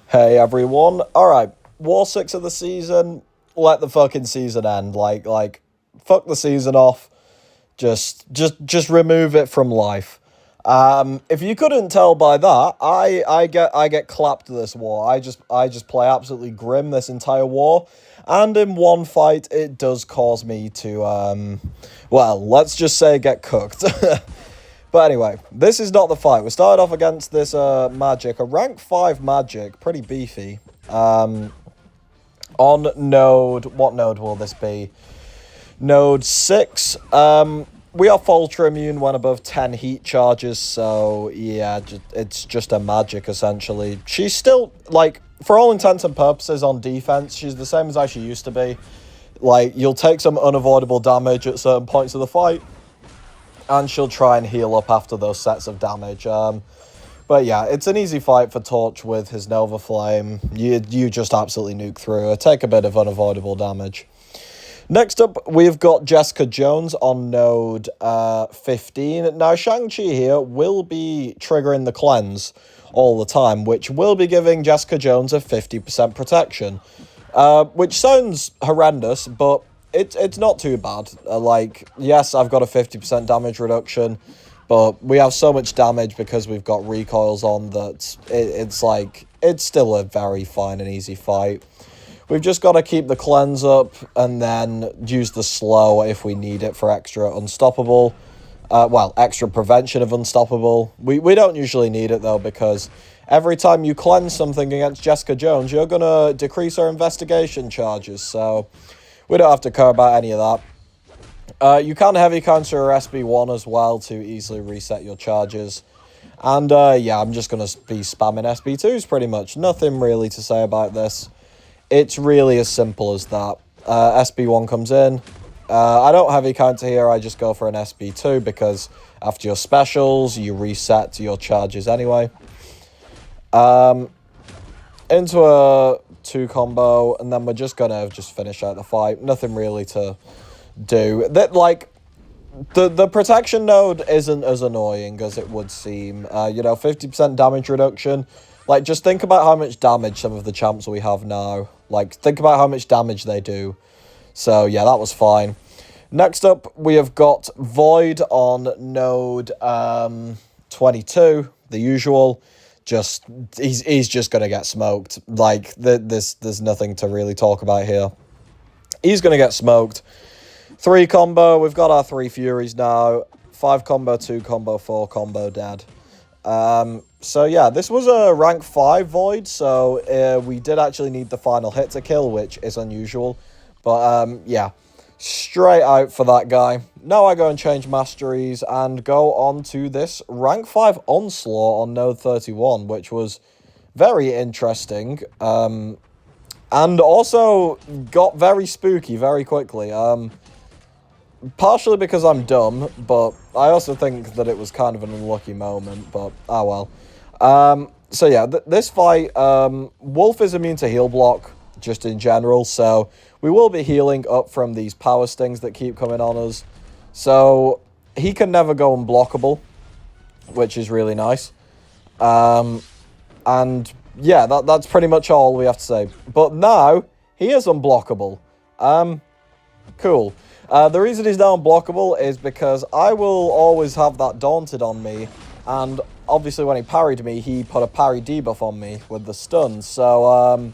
Hey everyone. Alright, War 6 of the season. Let the fucking season end. Fuck the season off. Just remove it from life. If you couldn't tell by that, I get clapped this war. I just play absolutely grim this entire war. And in one fight it does cause me to well, let's just say get cooked. But anyway, this is not the fight. We started off against this magic, a rank 5 magic, pretty beefy. On node, what node will this be? Node 6. We are Falter immune when above 10 heat charges, so yeah, it's just a magic essentially. She's still, like, for all intents and purposes on defense, she's the same as how she used to be. Like, you'll take some unavoidable damage at certain points of the fight, and she'll try and heal up after those sets of damage. But yeah, it's an easy fight for Torch with his Nova Flame. You just absolutely nuke through her, take a bit of unavoidable damage. Next up, we've got Jessica Jones on node 15. Now, Shang-Chi here will be triggering the cleanse all the time, which will be giving Jessica Jones a 50% protection. Which sounds horrendous, but it's not too bad. Yes, I've got a 50% damage reduction, but we have so much damage because we've got recoils on that it's still a very fine and easy fight. We've just got to keep the cleanse up and then use the slow if we need it for extra unstoppable. Extra prevention of unstoppable. We don't usually need it though, because every time you cleanse something against Jessica Jones, you're going to decrease her investigation charges, so we don't have to care about any of that. You can heavy counter her SB1 as well to easily reset your charges. And yeah, I'm just going to be spamming SB2s pretty much. Nothing really to say about this. It's really as simple as that. SB1 comes in. I don't heavy counter here, I just go for an SB2 because after your specials, you reset your charges anyway. Into a 2 combo, and then we're just gonna finish out the fight. Nothing really to do. The protection node isn't as annoying as it would seem. 50% damage reduction. Like, just think about how much damage some of the champs we have now. Like, think about how much damage they do. So yeah, that was fine. Next up, we have got Void on node 22, the usual. He's just gonna get smoked. Like, there's nothing to really talk about here. He's gonna get smoked. 3 combo, we've got our 3 Furies now. 5 combo, 2 combo, 4 combo, dead. So yeah, this was a rank 5 Void, so we did actually need the final hit to kill, which is unusual. But yeah, straight out for that guy. Now I go and change masteries and go on to this rank 5 Onslaught on node 31, which was very interesting. And also got very spooky very quickly. Partially because I'm dumb, but I also think that it was kind of an unlucky moment, but oh well. So yeah, this fight, Wolf is immune to heal block, just in general, so we will be healing up from these power stings that keep coming on us. So he can never go unblockable, which is really nice. And yeah, that's pretty much all we have to say. But now, he is unblockable. Cool. The reason he's now unblockable is because I will always have that Daunted on me, and obviously when he parried me, he put a parry debuff on me with the stun. So,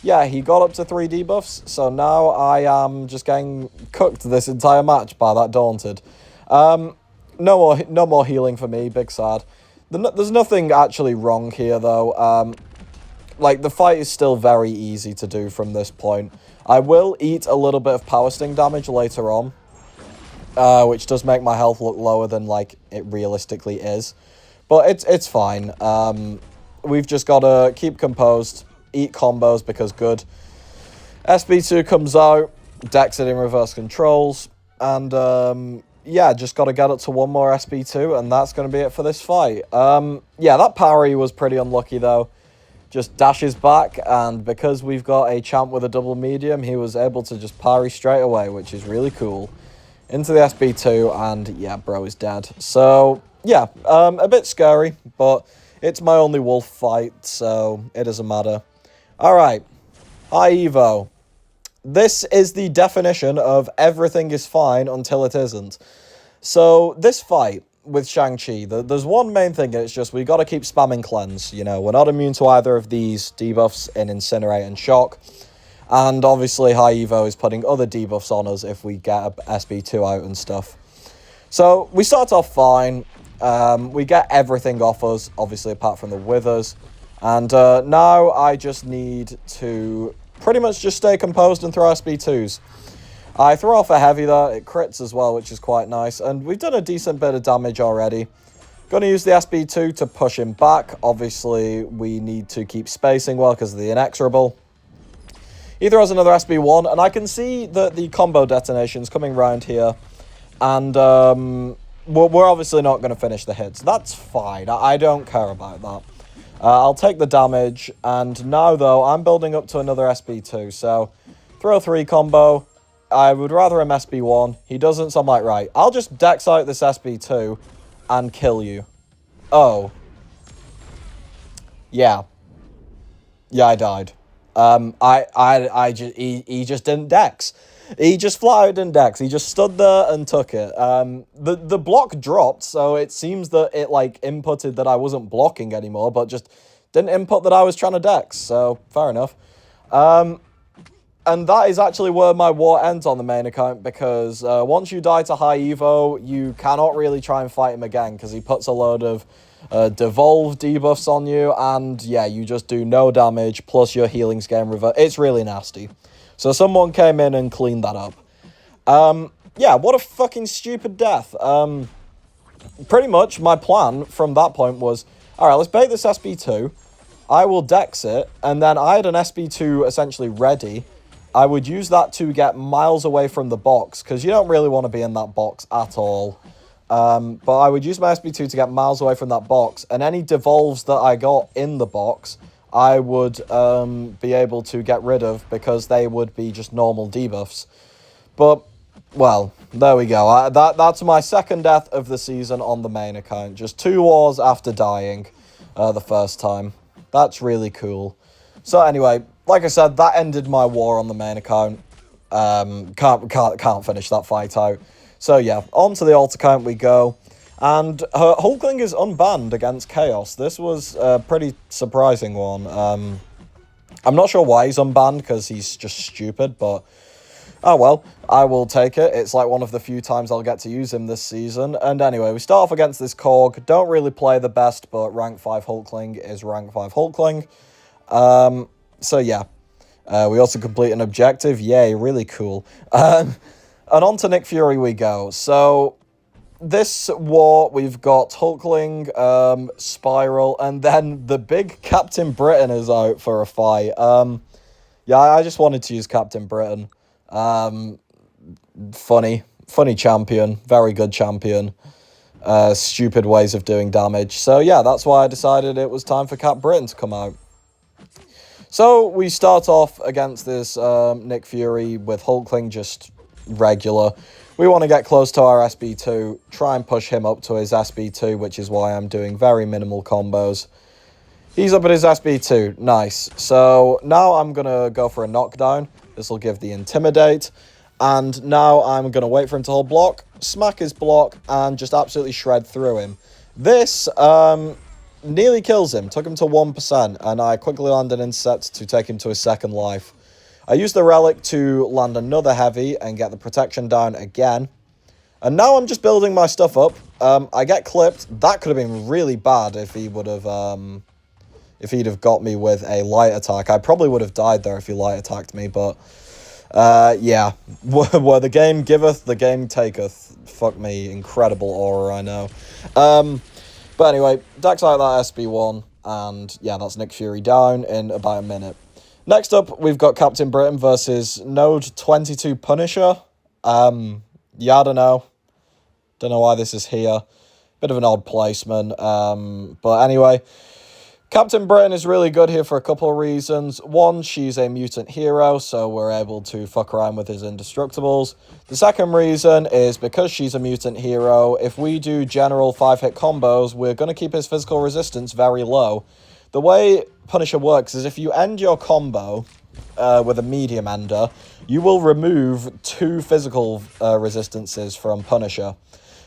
yeah, he got up to 3 debuffs, so now I am just getting cooked this entire match by that Daunted. No more healing for me, big sad. There's nothing actually wrong here, though. Like, the fight is still very easy to do from this point. I will eat a little bit of power sting damage later on, which does make my health look lower than, like, it realistically is. But it's fine. We've just got to keep composed, eat combos because good. SB2 comes out, decks it in reverse controls, and yeah, just got to get up to 1 more SB2, and that's going to be it for this fight. Yeah, that parry was pretty unlucky, though. Just dashes back, and because we've got a champ with a double medium, he was able to just parry straight away, which is really cool. Into the SB2, and yeah, bro is dead. So, yeah, a bit scary, but It's my only wolf fight, so it doesn't matter. Alright, High Evo. This is the definition of everything is fine until it isn't. So, this fight with Shang-Chi, there's one main thing, and it's just we gotta keep spamming Cleanse. You know, we're not immune to either of these debuffs in Incinerate and Shock. And obviously, High Evo is putting other debuffs on us if we get a SB2 out and stuff. So, we start off fine. We get everything off us, obviously, apart from the Withers. And now I just need to pretty much just stay composed and throw SB2s. I throw off a heavy there, it crits as well, which is quite nice. And we've done a decent bit of damage already. Going to use the SB2 to push him back. Obviously, we need to keep spacing well because of the inexorable. He throws another SB1, and I can see that the combo detonation's coming round here. And we're obviously not going to finish the hits. That's fine. I don't care about that. I'll take the damage. And now, though, I'm building up to another SB2. So, throw 3 combo. I would rather him SB1. He doesn't, so I'm like, right. I'll just Dex out this SB2 and kill you. Oh. Yeah. Yeah, I died. He just didn't Dex. He just flat out didn't Dex. He just stood there and took it. The block dropped, so it seems that it, like, inputted that I wasn't blocking anymore, but just didn't input that I was trying to Dex, so fair enough. And that is actually where my war ends on the main account, because once you die to High Evo, you cannot really try and fight him again, because he puts a load of devolve debuffs on you, and yeah, you just do no damage, plus your healing's game revert. It's really nasty. So someone came in and cleaned that up. Yeah, what a fucking stupid death. Pretty much my plan from that point was, alright, let's bait this SB2, I will Dex it, and then I had an SB2 essentially ready. I would use that to get miles away from the box, because you don't really want to be in that box at all. But I would use my SB2 to get miles away from that box, and any devolves that I got in the box, I would be able to get rid of, because they would be just normal debuffs. But, well, there we go. That's my second death of the season on the main account. Just 2 wars after dying the first time. That's really cool. So anyway, like I said, that ended my war on the main account. Can't finish that fight out. So yeah, on to the alt account we go. And Hulkling is unbanned against Chaos. This was a pretty surprising one. I'm not sure why he's unbanned, because he's just stupid, but oh well, I will take it. It's like one of the few times I'll get to use him this season. And anyway, we start off against this Korg. Don't really play the best, but rank 5 Hulkling is rank 5 Hulkling. So yeah, we also complete an objective. Yay, really cool. And on to Nick Fury we go. So this war, we've got Hulkling, Spiral, and then the big Captain Britain is out for a fight. Yeah, I just wanted to use Captain Britain. Funny champion, very good champion. Stupid ways of doing damage. So yeah, that's why I decided it was time for Cap Britain to come out. So we start off against this Nick Fury with Hulkling just regular. We want to get close to our SB2, try and push him up to his SB2, which is why I'm doing very minimal combos. He's up at his SB2, nice. So now I'm going to go for a knockdown. This will give the Intimidate. And now I'm going to wait for him to hold block, smack his block, and just absolutely shred through him. This nearly kills him, took him to 1%, and I quickly landed an Msktt to take him to his second life. I used the relic to land another heavy and get the protection down again. And now I'm just building my stuff up. I get clipped. That could have been really bad if he would have, if he'd have got me with a light attack. I probably would have died there if he light attacked me, but yeah. Where the game giveth, the game taketh. Fuck me, incredible aura, I know. But anyway, Dex out that SB1, and yeah, that's Nick Fury down in about a minute. Next up, we've got Captain Britain versus Node 22 Punisher. Yeah, I don't know. Don't know why this is here. Bit of an odd placement. But anyway, Captain Britain is really good here for a couple of reasons. One, she's a mutant hero, so we're able to fuck around with his indestructibles. The second reason is because she's a mutant hero, if we do general 5-hit combos, we're going to keep his physical resistance very low. The way Punisher works is if you end your combo with a medium ender, you will remove 2 physical resistances from Punisher.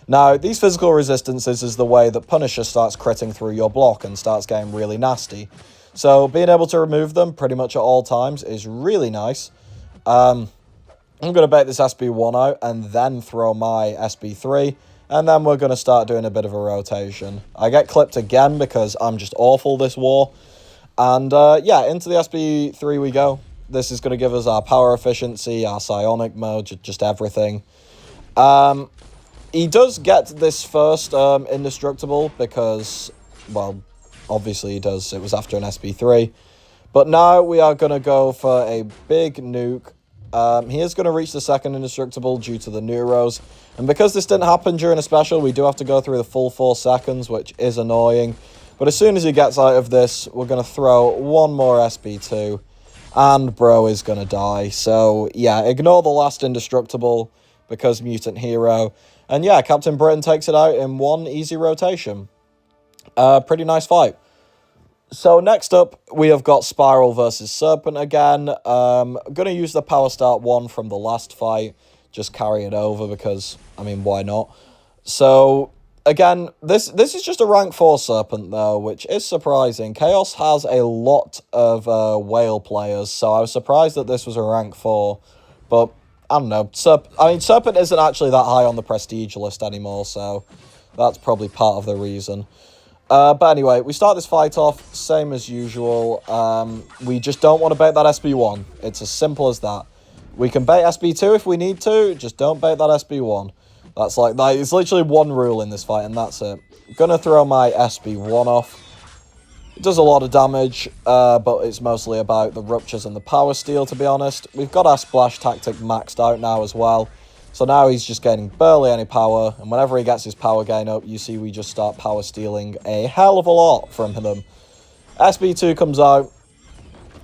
Now, these physical resistances is the way that Punisher starts critting through your block and starts getting really nasty. So, being able to remove them pretty much at all times is really nice. I'm going to bait this SB1 out and then throw my SB3. And then we're going to start doing a bit of a rotation. I get clipped again because I'm just awful this war. And yeah, into the SB3 we go. This is going to give us our power efficiency, our psionic mode, just everything. He does get this first indestructible because, well, obviously he does. It was after an SB3. But now we are going to go for a big nuke. He is going to reach the second indestructible due to the Neuros. And because this didn't happen during a special, we do have to go through the full 4 seconds, which is annoying. But as soon as he gets out of this, we're going to throw one more SB2. And bro is going to die. So, yeah, ignore the last indestructible because mutant hero. And yeah, Captain Britain takes it out in one easy rotation. Pretty nice fight. So next up, we have got Spiral versus Serpent again. I'm going to use the Power Start 1 from the last fight. Just carry it over because, I mean, why not? So, again, this is just a rank 4 Serpent, though, which is surprising. Chaos has a lot of whale players, so I was surprised that this was a rank 4. But, I don't know. Serpent isn't actually that high on the prestige list anymore, so that's probably part of the reason. But anyway, we start this fight off, same as usual. We just don't want to bait that SB1. It's as simple as that. We can bait SB2 if we need to, just don't bait that SB1. That's like, it's literally one rule in this fight, and that's it. I'm gonna throw my SB1 off. It does a lot of damage, but it's mostly about the ruptures and the power steal, to be honest. We've got our splash tactic maxed out now as well. So now he's just gaining barely any power, and whenever he gets his power gain up, you see we just start power stealing a hell of a lot from them. SB2 comes out,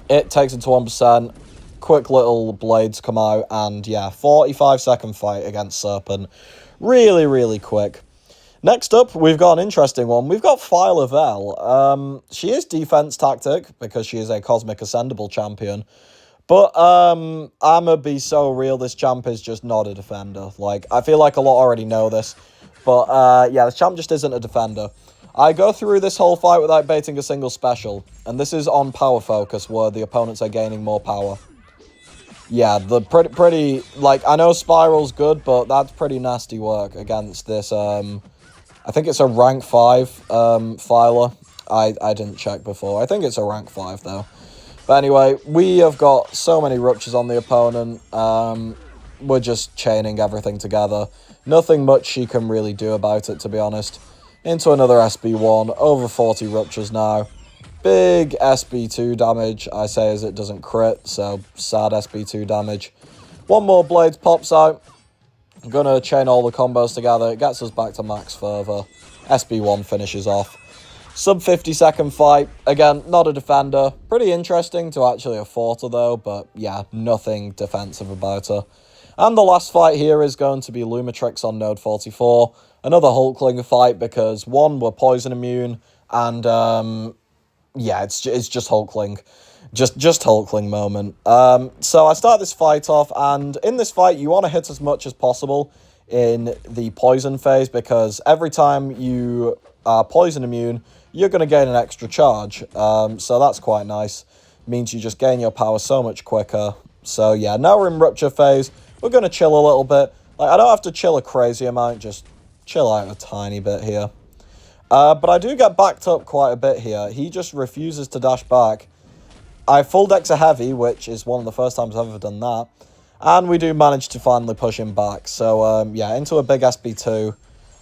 it takes it to 1%, quick little blades come out, and yeah, 45-second fight against Serpent. Really, really quick. Next up, we've got an interesting one. We've got Phyla-Vell. She is defense tactic, because she is a Cosmic Ascendable champion. But I'ma be so real, this champ is just not a defender. Like, I feel like a lot already know this. But yeah, the champ just isn't a defender. I go through this whole fight without baiting a single special. And this is on power focus, where the opponents are gaining more power. Yeah, the pretty like, I know Spiral's good, but that's pretty nasty work against this, I think it's a rank 5 Phyla. I didn't check before. I think it's a rank 5, though. But anyway, we have got so many ruptures on the opponent. We're just chaining everything together. Nothing much she can really do about it, to be honest. Into another SB1. Over 40 ruptures now. Big SB2 damage, I say, as it doesn't crit. So, sad SB2 damage. One more blade pops out. I'm going to chain all the combos together. It gets us back to max further. SB1 finishes off. Sub 50-second fight. Again, not a defender. Pretty interesting to actually afford her, though. But yeah, nothing defensive about her. And the last fight here is going to be Lumitrix on node 44. Another Hulkling fight because, one, we're poison immune. And, yeah, it's just Hulkling. Just Hulkling moment. So I start this fight off, and in this fight, you want to hit as much as possible in the poison phase, because every time you are poison immune, you're going to gain an extra charge. So that's quite nice. Means you just gain your power so much quicker. So yeah, now we're in rupture phase. We're going to chill a little bit. Like, I don't have to chill a crazy amount, just chill out a tiny bit here. But I do get backed up quite a bit here. He just refuses to dash back. I full dex a heavy, which is one of the first times I've ever done that. And we do manage to finally push him back. So, yeah, into a big SB2.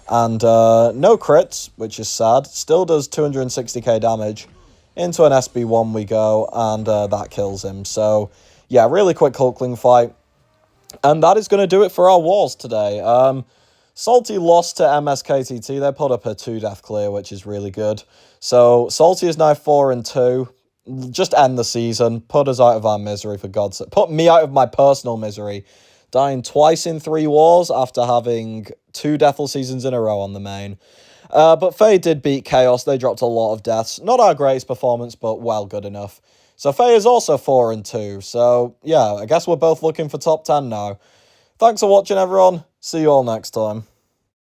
And no crits, which is sad. Still does 260k damage. Into an SB1 we go, and that kills him. So, yeah, really quick Hulkling fight. And that is going to do it for our wars today. Salty lost to MSKTT. They put up a 2-death clear, which is really good. So Salty is now 4-2. Just end the season. Put us out of our misery, for God's sake. Put me out of my personal misery. Dying twice in 3 wars after having 2 Deathful seasons in a row on the main. But Faye did beat Chaos. They dropped a lot of deaths. Not our greatest performance, but well, good enough. So Faye is also 4-2. So yeah, I guess we're both looking for top 10 now. Thanks for watching, everyone. See you all next time.